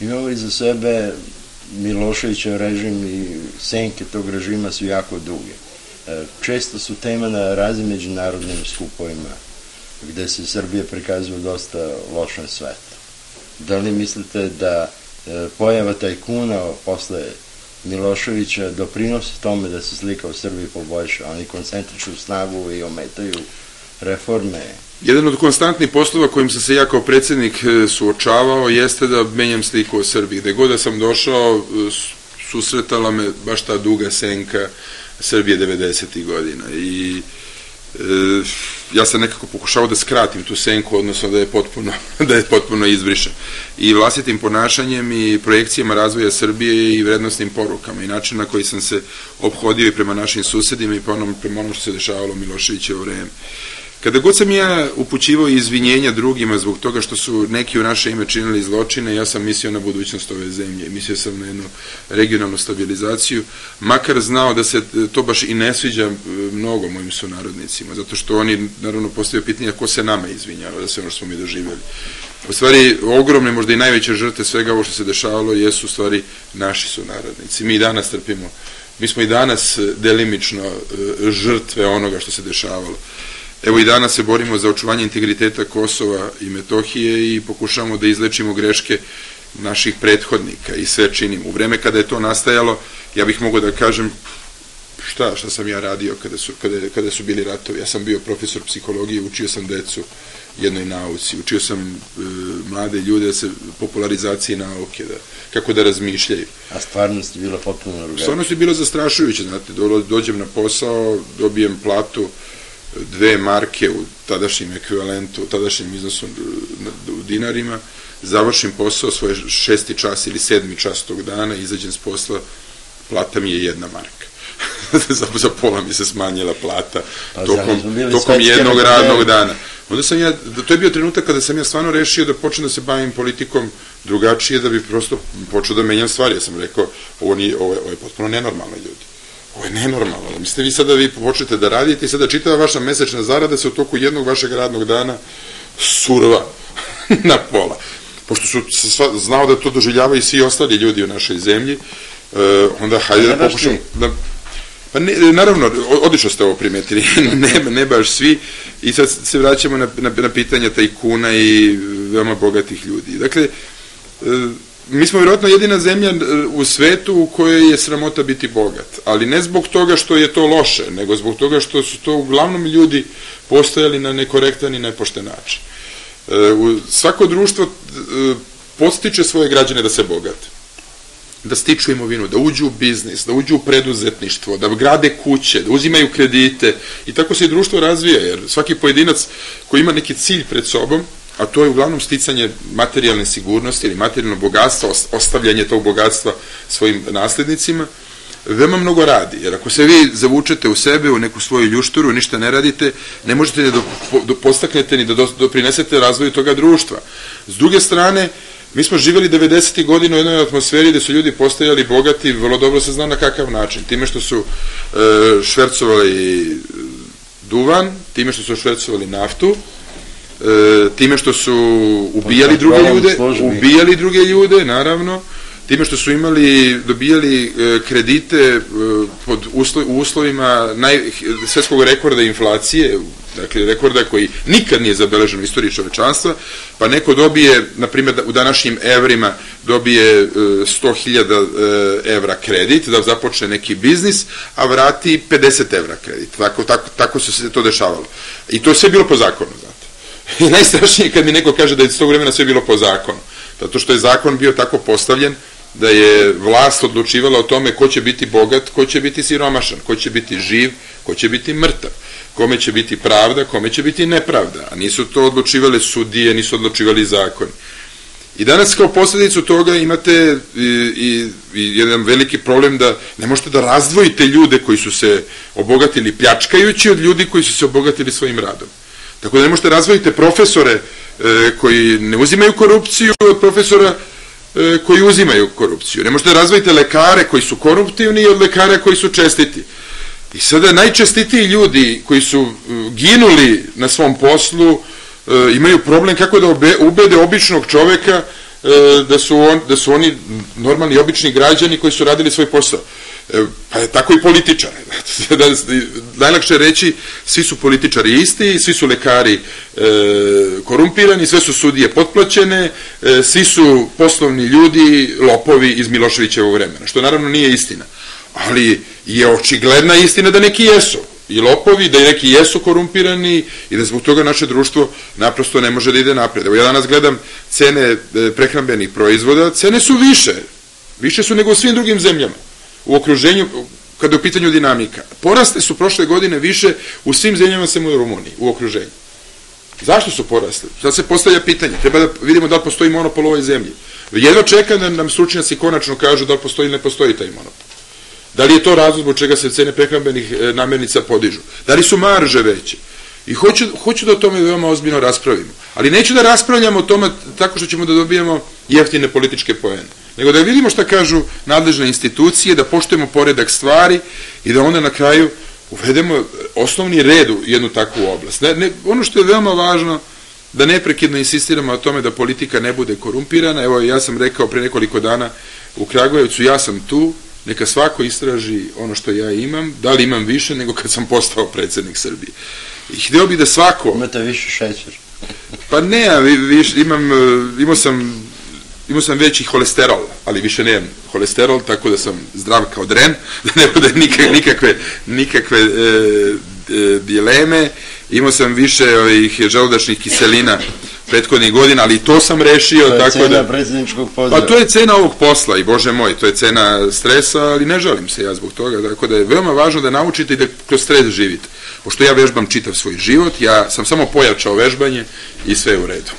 Imamo iza sebe Miloševićev režim i senke tog režima su jako duge. Često su tema na raznim međunarodnim skupovima gde se Srbija prikazuje u dosta lošem svetu. Da li mislite da pojava tajkuna posle Miloševića doprinosi tome da se slika u Srbiji poboljša? Oni koncentriču snagu i ometaju reforme. Jedan od konstantnih poslova kojim sam se ja kao predsjednik suočavao jeste da menjam sliku o Srbiji. Gde god da sam došao, susretala me baš ta duga senka Srbije 90. godina i ja sam nekako pokušao da skratim tu senku, odnosno da je potpuno izbrišem. I vlastitim ponašanjem i projekcijama razvoja Srbije i vrednostnim porukama i način na koji sam se ophodio i prema našim susedima i prema onom što se dešavalo u Miloševićevo vreme. Kada god sam ja upućivao izvinjenja drugima zbog toga što su neki u naše ime činili zločine, ja sam mislio na budućnost ove zemlje, mislio sam na jednu regionalnu stabilizaciju, makar znao da se to baš i ne sviđa mnogo mojim sunarodnicima, zato što oni naravno postavljaju pitanje ko se nama izvinjava za sve ono što smo mi doživjeli. U stvari, ogromne, možda i najveće žrtve svega ovo što se dešavalo jesu u stvari naši sunarodnici. Mi i danas trpimo, mi smo i danas delimično žrtve onoga što se dešavalo. Evo i danas se borimo za očuvanje integriteta Kosova i Metohije i pokušavamo da izlečimo greške naših prethodnika i sve činimo. U vreme kada je to nastajalo, ja bih mogao da kažem šta sam ja radio kada su bili ratovi. Ja sam bio profesor psihologije, učio sam decu jednoj nauci, učio sam mlade ljude popularizaciji nauke, kako da razmišljaju. A stvarnost je bila potpuno drugačija. Stvarnost je bila zastrašujuća, znate, dođem na posao, dobijem platu 2 marke u tadašnjem ekvivalentu, u tadašnjem iznosu u dinarima, završim posao, svoj 6. čas ili 7. čas tog dana, izađem s posla, plata mi je 1 marka. Za pola mi se smanjila plata tokom jednog radnog dana. Onda sam ja, to je bio trenutak kada sam ja stvarno rešio da počnem da se bavim politikom drugačije, da bi prosto počeo da menjam stvari. Ja sam rekao, ovo je potpuno nenormalno, ljudi. Ovo je nenormalno. Mislite vi sada počnete da radite i sada čitava vaša mesečna zarada se u toku jednog vašeg radnog dana surva na pola. Pošto su znao da to doživljavaju i svi ostali ljudi u našoj zemlji, onda hajde da pokušam da... Pa naravno, odlično ste ovo primetili, ne baš svi, i sad se vraćamo na pitanja tajkuna i veoma bogatih ljudi. Dakle, mi smo vjerojatno jedina zemlja u svetu u kojoj je sramota biti bogat, ali ne zbog toga što je to loše, nego zbog toga što su to uglavnom ljudi postojali na nekorektan i nepošten način. Svako društvo podstiče svoje građane da se bogate, da stiču imovinu, da uđu u biznis, da uđu u preduzetništvo, da grade kuće, da uzimaju kredite i tako se i društvo razvija, jer svaki pojedinac koji ima neki cilj pred sobom, a to je uglavnom sticanje materijalne sigurnosti ili materijalno bogatstva, ostavljanje tog bogatstva svojim naslednicima, veoma mnogo radi, jer ako se vi zavučete u sebe, u neku svoju ljušturu, ništa ne radite, ne možete ni da podstaknete ni da doprinesete razvoju toga društva. S druge strane, mi smo živjeli 90. godina u jednoj atmosferi gde su ljudi postajali bogati, vrlo dobro se zna na kakav način, time što su švercovali duvan, time što su švercovali naftu, time što su ubijali druge ljude, naravno, time što su dobijali kredite u uslovima svetskog rekorda inflacije, dakle rekorda koji nikad nije zabeležen u istoriji čovečanstva, pa neko dobije, na primjer u današnjim evrima, dobije 100.000 evra kredit da započne neki biznis, a vrati 50 evra kredit. Tako se to dešavalo. I to je sve bilo po zakonu, znate. I najstrašnije kad mi neko kaže da je iz tog vremena sve bilo po zakonu. Zato što je zakon bio tako postavljen da je vlast odlučivala o tome ko će biti bogat, ko će biti siromašan, ko će biti živ, ko će biti mrtav, kome će biti pravda, kome će biti nepravda. A nisu to odlučivale sudije, nisu odlučivali zakoni. I danas kao posljedicu toga imate i jedan veliki problem da ne možete da razdvojite ljude koji su se obogatili pljačkajući od ljudi koji su se obogatili svojim radom. Tako da ne možete razdvojiti profesore koji ne uzimaju korupciju od profesora koji uzimaju korupciju. Ne možete razvojiti lekare koji su koruptivni od lekara koji su čestiti. I sada najčestitiji ljudi koji su ginuli na svom poslu imaju problem kako da ubede običnog čoveka da su oni normalni, obični građani koji su radili svoj posao. Pa je tako i političari. Najlakše je reći, svi su političari isti, svi su lekari korumpirani, sve su sudije potplaćene, svi su poslovni ljudi, lopovi iz Miloševićevog vremena, što naravno nije istina. Ali je očigledna istina da neki jesu i lopovi, da neki jesu korumpirani i da zbog toga naše društvo naprosto ne može da ide napred. Evo ja danas gledam cene prehrambenih proizvoda, cene su više su nego u svim drugim zemljama u okruženju, kada je u pitanju dinamika. Poraste su prošle godine više u svim zemljama sem u Rumuniji, u okruženju. Zašto su porasli? Sad se postavlja pitanje, treba da vidimo da li postoji monopol u ovoj zemlji. Jedva čekam da nam stručnjaci konačno kažu da li postoji ili ne postoji taj monopol. Da li je to razlog zbog čega se cene prehrambenih namirnica podižu? Da li su marže veće? I hoću da o tome veoma ozbiljno raspravimo. Ali neću da raspravljamo o tome tako što ćemo da dobijemo jeftine političke poene, nego da vidimo šta kažu nadležne institucije, da poštujemo poredak stvari i da onda na kraju uvedemo osnovni red u jednu takvu oblast. Ono što je veoma važno, da neprekidno insistiramo o tome da politika ne bude korumpirana. Evo, ja sam rekao pre nekoliko dana u Kragujevcu, ja sam tu, neka svako istraži ono što ja imam, da li imam više nego kad sam postao predsjednik Srbije. I htio bih da svako... Imate više šećer. Pa ne, imao sam veći holesterol, ali više nemam holesterol, tako da sam zdrav kao dren, da ne bude nikakve dileme. Imao sam više ovih želudačnih kiselina prethodnih godina, ali i to sam rešio. To je cena predsjedničkog pozdrava. Pa to je cena ovog posla i bože moj, to je cena stresa, ali ne žalim se ja zbog toga, tako da je veoma važno da naučite i da kroz stres živite. Pošto ja vežbam čitav svoj život, ja sam samo pojačao vežbanje i sve je u redu.